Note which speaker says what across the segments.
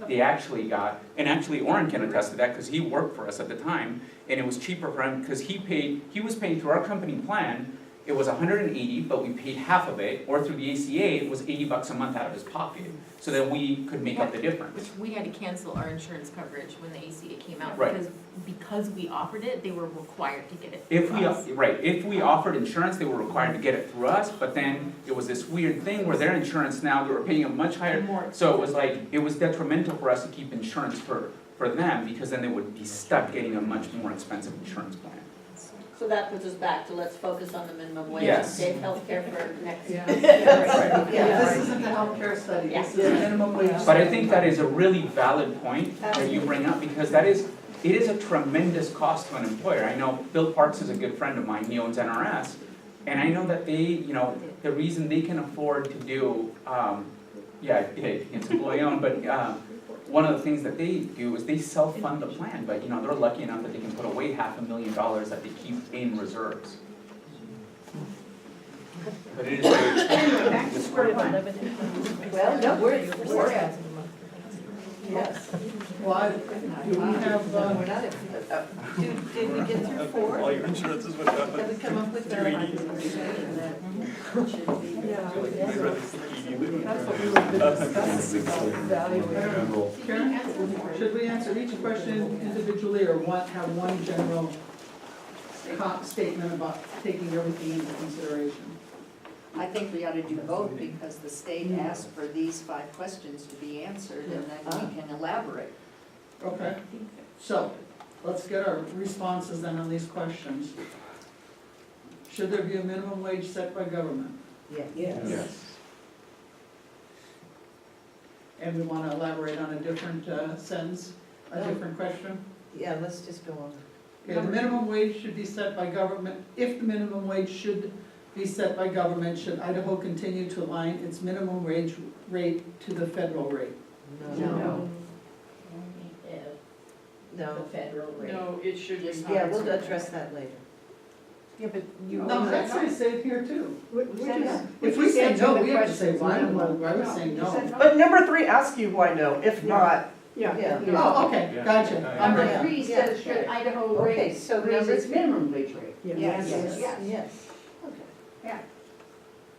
Speaker 1: they actually got, and actually Oren can attest to that, because he worked for us at the time, and it was cheaper for him, because he was paying through our company plan, it was 180, but we paid half of it, or through the ACA, it was $80 a month out of his pocket, so that we could make up the difference.
Speaker 2: Which we had to cancel our insurance coverage when the ACA came out,
Speaker 1: Right.
Speaker 2: because we offered it, they were required to get it
Speaker 1: If
Speaker 2: from
Speaker 1: we,
Speaker 2: us.
Speaker 1: right, if we offered insurance, they were required to get it through us, but then it was this weird thing where their insurance now, they were paying a much higher, so it was like, it was detrimental for us to keep insurance for them, because then they would be stuck getting a much more expensive insurance plan.
Speaker 3: So that puts us back to let's focus on the minimum wage,
Speaker 1: Yes.
Speaker 3: save healthcare for next.
Speaker 4: Yeah.
Speaker 1: Right.
Speaker 4: Yeah, this isn't the healthcare study, this is minimum wage.
Speaker 1: But I think that is a really valid point that you bring up, because it is a tremendous cost to an employer. I know Bill Parks is a good friend of mine, he owns NRS, and I know that they, the reason they can afford to do, it's employee-owned, but one of the things that they do is they self-fund the plan, but they're lucky enough that they can put away $500,000 that they keep in reserves. But it is very
Speaker 5: Back to square one.
Speaker 6: Well, no, we're,
Speaker 4: Yes. Well, do we have,
Speaker 6: we're not at, did we get through four?
Speaker 7: All your insurances went down.
Speaker 6: Did we come up with our?
Speaker 4: that's what we were discussing about evaluating. Karen, should we answer each question individually or have one general statement about taking everything into consideration?
Speaker 6: I think we ought to do both because the state asked for these 5 questions to be answered and then we can elaborate.
Speaker 4: Okay, so let's get our responses then on these questions. Should there be a minimum wage set by government?
Speaker 1: Yes.
Speaker 4: And we want to elaborate on a different sentence, a different question?
Speaker 6: Yeah, let's just go on.
Speaker 4: Okay, the minimum wage should be set by government. If the minimum wage should be set by government, should Idaho continue to align its minimum wage rate to the federal rate?
Speaker 6: No.
Speaker 5: The
Speaker 6: No.
Speaker 5: federal rate.
Speaker 3: No, it should be.
Speaker 6: Yeah, we'll address that later.
Speaker 5: Yeah, but you.
Speaker 4: No, that's what I say here too.
Speaker 5: Yeah.
Speaker 4: If we say no, we have to say why. Well, I would say no.
Speaker 8: But number 3 asks you why no, if not,
Speaker 6: Yeah.
Speaker 4: Oh, okay, gotcha. I'm ready.
Speaker 6: Yeah.
Speaker 5: 3 says should Idaho
Speaker 6: Okay,
Speaker 5: raise,
Speaker 6: so
Speaker 5: raise
Speaker 6: number
Speaker 5: its minimum wage rate.
Speaker 6: Yes,
Speaker 5: Yes.
Speaker 6: yes.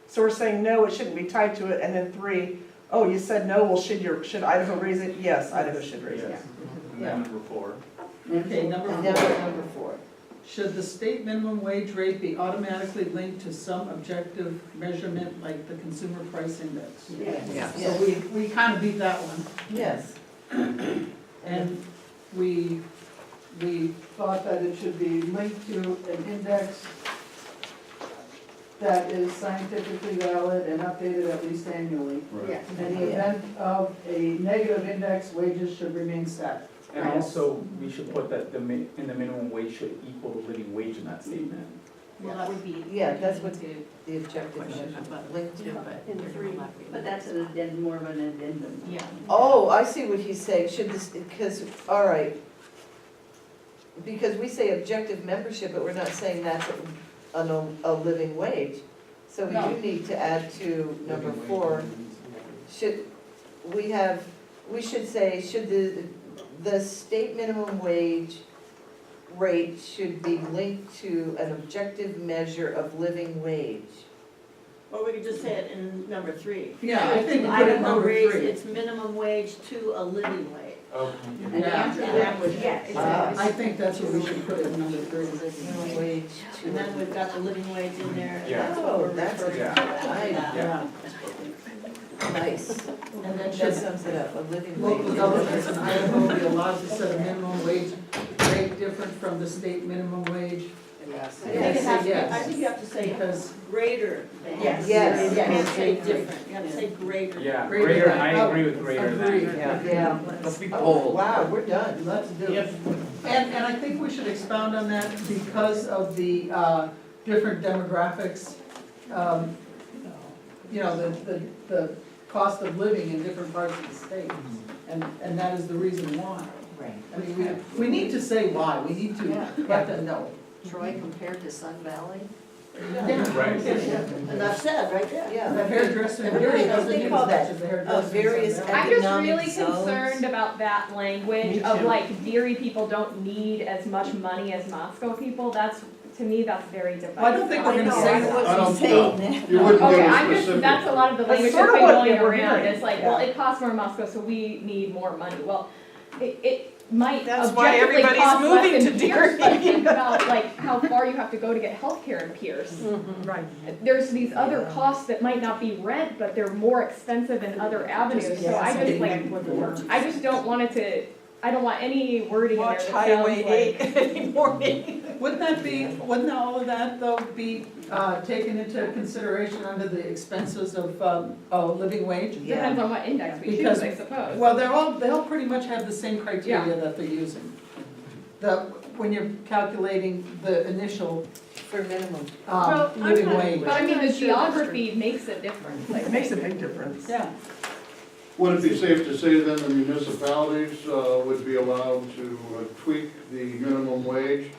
Speaker 8: so we're saying no, it shouldn't be tied to it, and then 3, oh, you said no, well, should Idaho raise it? Yes, Idaho should raise it.
Speaker 1: And then number 4.
Speaker 4: Okay, number
Speaker 6: And then
Speaker 4: 4.
Speaker 6: number 4.
Speaker 4: Should the state minimum wage rate be automatically linked to some objective measurement like the consumer price index?
Speaker 5: Yeah.
Speaker 4: So we kind of beat that one.
Speaker 6: Yes.
Speaker 4: And we thought that it should be linked to an index that is scientifically valid and updated at least annually.
Speaker 5: Yeah.
Speaker 4: In the event of a negative index, wages should remain static.
Speaker 1: And also, we should put that the minimum wage should equal the living wage in that statement.
Speaker 2: Well, that would be.
Speaker 6: Yeah, that's what
Speaker 2: to
Speaker 6: the objective
Speaker 2: question
Speaker 6: measure
Speaker 2: about
Speaker 6: linked to.
Speaker 2: but
Speaker 3: In
Speaker 2: they're
Speaker 3: 3,
Speaker 2: elaborating.
Speaker 3: but that's an addendum, more of an addendum.
Speaker 2: Yeah.
Speaker 6: Oh, I see what he's saying, should this, because, all right. Because we say objective membership, but we're not saying that's a living wage. So we
Speaker 4: No.
Speaker 6: do need to add to number 4, should, we should say, should the state minimum wage rate should be linked to an objective measure of living wage.
Speaker 3: Or we could just say it in number 3.
Speaker 4: Yeah, I think we put it in
Speaker 3: Idaho
Speaker 4: number
Speaker 3: raise
Speaker 4: 3.
Speaker 3: its minimum wage to a living wage.
Speaker 1: Okay.
Speaker 3: And the
Speaker 4: Yeah.
Speaker 3: answer to that was yes.
Speaker 4: I think that's what we should put in number 3.
Speaker 6: Minimum wage to.
Speaker 3: And then we've got the living wage in there, and
Speaker 1: Yeah.
Speaker 3: that's what we're
Speaker 6: Oh, that's
Speaker 3: referring to.
Speaker 1: Yeah.
Speaker 4: Yeah.
Speaker 6: Nice.
Speaker 4: And then
Speaker 6: That
Speaker 4: should
Speaker 6: sums it up, a living
Speaker 4: local
Speaker 6: wage.
Speaker 4: governments in Idaho be allowed to set a minimum wage rate different from the state minimum wage?
Speaker 6: Yes.
Speaker 3: I think it has to be,
Speaker 4: Yes.
Speaker 3: I think you have to say
Speaker 4: Because,
Speaker 3: greater than.
Speaker 5: Yes.
Speaker 6: Yes.
Speaker 3: You can't say different, you have to say greater.
Speaker 1: Yeah,
Speaker 4: Greater
Speaker 1: greater,
Speaker 4: than.
Speaker 1: I agree with greater
Speaker 4: Agreed.
Speaker 1: than.
Speaker 6: Yeah.
Speaker 1: Let's be
Speaker 6: Oh,
Speaker 1: bold.
Speaker 6: wow, we're done.
Speaker 4: let's do it. And I think we should expound on that because of the different demographics. The cost of living in different parts of the state. And that is the reason why.
Speaker 6: Right.
Speaker 4: I mean, we need to say why, we need to let them know.
Speaker 6: Troy compared to Sun Valley?
Speaker 1: Right.
Speaker 3: Enough said, right there.
Speaker 6: Yeah.
Speaker 4: The hairdresser.
Speaker 3: Everybody knows
Speaker 4: doesn't
Speaker 6: they
Speaker 4: need
Speaker 6: call
Speaker 4: as much
Speaker 6: that,
Speaker 4: as the hairdresser.
Speaker 6: various
Speaker 7: I'm just
Speaker 6: Economic
Speaker 7: really
Speaker 6: zones.
Speaker 7: concerned about that language
Speaker 8: Me
Speaker 7: of
Speaker 8: too.
Speaker 7: like Deary people don't need as much money as Moscow people. That's, to me, that's very divisive.
Speaker 4: Well, I don't think we're gonna say
Speaker 6: I
Speaker 4: that.
Speaker 6: know.
Speaker 9: I don't know. You wouldn't
Speaker 7: Okay,
Speaker 9: get a
Speaker 7: I'm just,
Speaker 9: specific.
Speaker 7: that's a lot of the
Speaker 8: That's
Speaker 7: language
Speaker 8: sort
Speaker 7: that's
Speaker 8: of
Speaker 7: been
Speaker 8: what
Speaker 7: going
Speaker 8: we're
Speaker 7: around.
Speaker 8: hearing.
Speaker 7: It's like, well, it costs more in Moscow, so we need more money. Well, it might
Speaker 8: That's why
Speaker 7: objectively
Speaker 8: everybody's
Speaker 7: cost less
Speaker 8: moving
Speaker 7: in
Speaker 8: to
Speaker 7: Pierce, but
Speaker 8: Deary.
Speaker 7: think about like how far you have to go to get healthcare in Pierce.
Speaker 8: Right.
Speaker 7: There's these other costs that might not be rent, but they're more expensive in other avenues, so I just like, I just don't want it to, I don't want any wording in there
Speaker 8: Watch
Speaker 7: that
Speaker 8: Highway
Speaker 7: sounds
Speaker 8: 8
Speaker 7: like.
Speaker 8: any morning.
Speaker 4: Wouldn't all of that though be taken into consideration under the expenses of living wage?
Speaker 6: Yeah.
Speaker 7: Depends on what index we
Speaker 4: Because-
Speaker 7: choose, I suppose.
Speaker 4: Well, they'll pretty much have the same criteria that they're using. When you're calculating the initial
Speaker 6: For minimum.
Speaker 7: Well, I'm
Speaker 4: living
Speaker 7: not-
Speaker 4: wage.
Speaker 7: But I mean, the
Speaker 5: I'm not sure
Speaker 7: geography makes a difference, I
Speaker 8: It makes a
Speaker 7: think.
Speaker 8: big difference.
Speaker 4: Yeah,
Speaker 9: Would it be safe to say then the municipalities would be allowed to tweak the minimum wage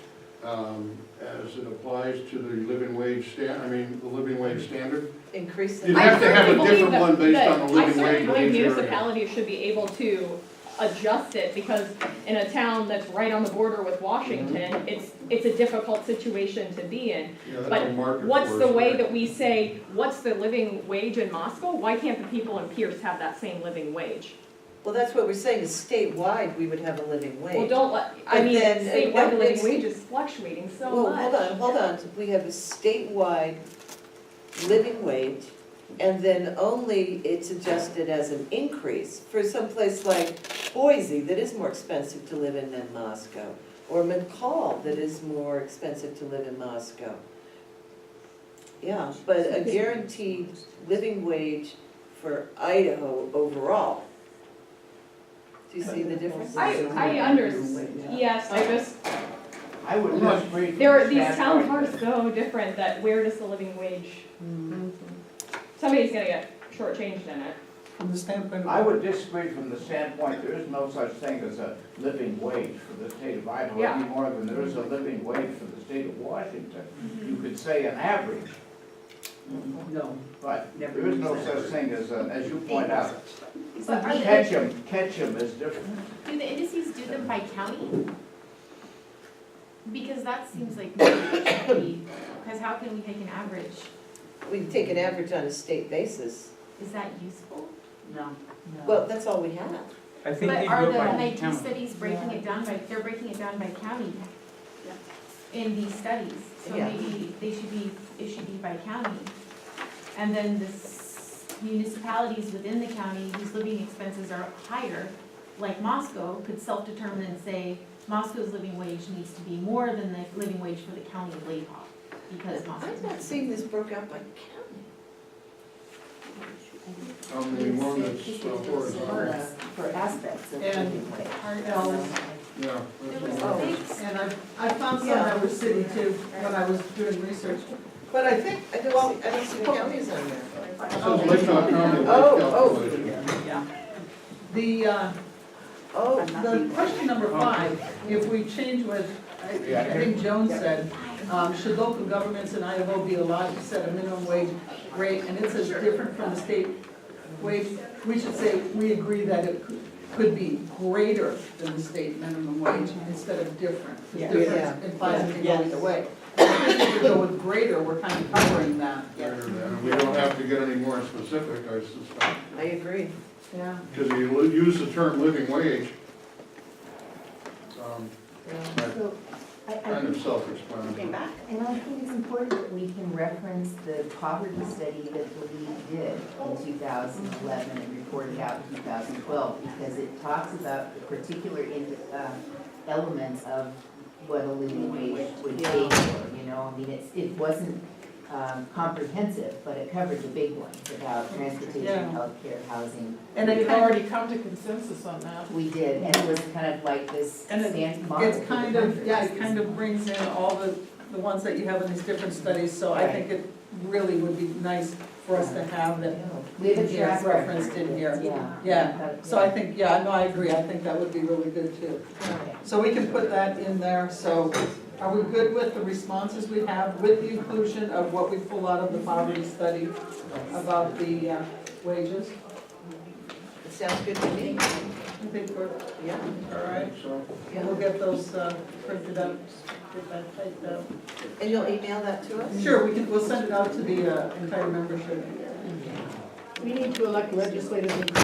Speaker 9: as it applies to the living wage the living wage standard?
Speaker 6: Increase
Speaker 9: You'd
Speaker 6: the.
Speaker 9: have to have a
Speaker 7: I certainly
Speaker 9: different
Speaker 7: believe
Speaker 9: one based
Speaker 7: that-
Speaker 9: on the living
Speaker 7: I certainly
Speaker 9: wage in
Speaker 7: believe
Speaker 9: each area.
Speaker 7: municipalities should be able to adjust it, because in a town that's right on the border with Washington, it's a difficult situation to be in.
Speaker 9: Yeah, that's
Speaker 7: But
Speaker 9: a market
Speaker 7: what's the
Speaker 9: force
Speaker 7: way
Speaker 9: there.
Speaker 7: that we say, what's the living wage in Moscow? Why can't the people in Pierce have that same living wage?
Speaker 6: Well, that's what we're saying, is statewide, we would have a living
Speaker 7: Well,
Speaker 6: wage.
Speaker 7: don't let, I
Speaker 6: But
Speaker 7: mean,
Speaker 6: then,
Speaker 7: statewide, the living
Speaker 6: it's-
Speaker 7: wage is fluctuating so
Speaker 6: Well,
Speaker 7: much.
Speaker 6: hold on, we have a statewide living wage, and then only it's adjusted as an increase for someplace like Boise, that is more expensive to live in than Moscow, or McCall, that is more expensive to live in Moscow. Yeah, but a guaranteed living wage for Idaho overall. Do you see the difference?
Speaker 7: Yes, I just,
Speaker 10: I would disagree.
Speaker 7: these towns are so different that where does the living wage, somebody's gonna get shortchanged in it.
Speaker 4: from the standpoint
Speaker 10: I
Speaker 4: of,
Speaker 10: would disagree from the standpoint, there is no such thing as a living wage for the state of Idaho
Speaker 7: Yeah.
Speaker 10: any more than there is a living wage for the state of Washington. You could say an average,
Speaker 4: no.
Speaker 10: but there is no such thing as you point out.
Speaker 2: But are the,
Speaker 10: Ketchum is different.
Speaker 2: do the indices do them by county? Because that seems like, because how can we take an average?
Speaker 6: We can take an average on a state basis.
Speaker 2: Is that useful?
Speaker 3: No.
Speaker 6: Well, that's all we have.
Speaker 1: I think
Speaker 2: But
Speaker 1: they
Speaker 2: are
Speaker 1: do it
Speaker 2: the
Speaker 1: by
Speaker 2: NIT
Speaker 1: county.
Speaker 2: studies breaking it down by, they're breaking it down by county in these studies, so
Speaker 6: Yeah.
Speaker 2: maybe it should be by county. And then the municipalities within the county whose living expenses are higher, like Moscow, could self-determine and say, Moscow's living wage needs to be more than the living wage for the county of Lake Hawk, because Moscow's.
Speaker 6: I'm not seeing this broke out by county.
Speaker 9: The one that's horizontal.
Speaker 5: For aspects of
Speaker 4: And-
Speaker 5: living wage.
Speaker 9: Yeah.
Speaker 2: There
Speaker 9: that's
Speaker 2: was
Speaker 9: all.
Speaker 2: a big,
Speaker 4: And I found some that were city too, when I was doing research. But I think,
Speaker 6: I don't see the counties on there.
Speaker 9: It says Lake County, Lake
Speaker 6: Oh,
Speaker 9: calculation.
Speaker 4: the question number 5, if we change what, I think Joan said, should local governments in Idaho be allowed to set a minimum wage rate, and it says different from the state wage, we should say, we agree that it could be greater than the state minimum wage instead of different. Because different implies it can go either way. If we go with greater, we're kind of covering that.
Speaker 9: And we don't have to get any more specific, I suspect,
Speaker 6: I agree.
Speaker 4: Yeah.
Speaker 9: because you use the term living wage. That's
Speaker 5: So,
Speaker 9: kind of self-explanatory.
Speaker 5: and I think it's important that we can reference the poverty study that the league did in 2011 and reported out in 2012, because it talks about the particular elements of what a living wage would pay for, you know? I mean, it wasn't comprehensive, but it covered the big ones about transportation,
Speaker 4: Yeah.
Speaker 5: healthcare, housing.
Speaker 4: And it
Speaker 8: We've
Speaker 4: kind of,
Speaker 8: already come to consensus on that.
Speaker 5: We did, and it was kind of like this
Speaker 4: And
Speaker 5: standard model.
Speaker 4: it's
Speaker 5: for the
Speaker 4: kind of,
Speaker 5: country.
Speaker 4: yeah, it kind of brings in all the ones that you have in these different studies, so I think it really would be nice for us to have that
Speaker 5: We have a
Speaker 4: is
Speaker 5: track
Speaker 4: referenced
Speaker 5: record.
Speaker 4: in here.
Speaker 5: Yeah.
Speaker 4: Yeah, so I think, yeah, no, I agree, I think that would be really good too. So we can put that in there, so Are we good with the responses we have, with the inclusion of what we pull out of the poverty study about the wages?
Speaker 6: It sounds good to me.
Speaker 4: I think we're,
Speaker 6: Yeah.
Speaker 4: all right,
Speaker 9: So,
Speaker 4: and we'll get those printed out, get that typed out.
Speaker 6: And you'll email that to us?
Speaker 4: Sure, we'll send it out to the entire membership.
Speaker 3: We need to elect legislators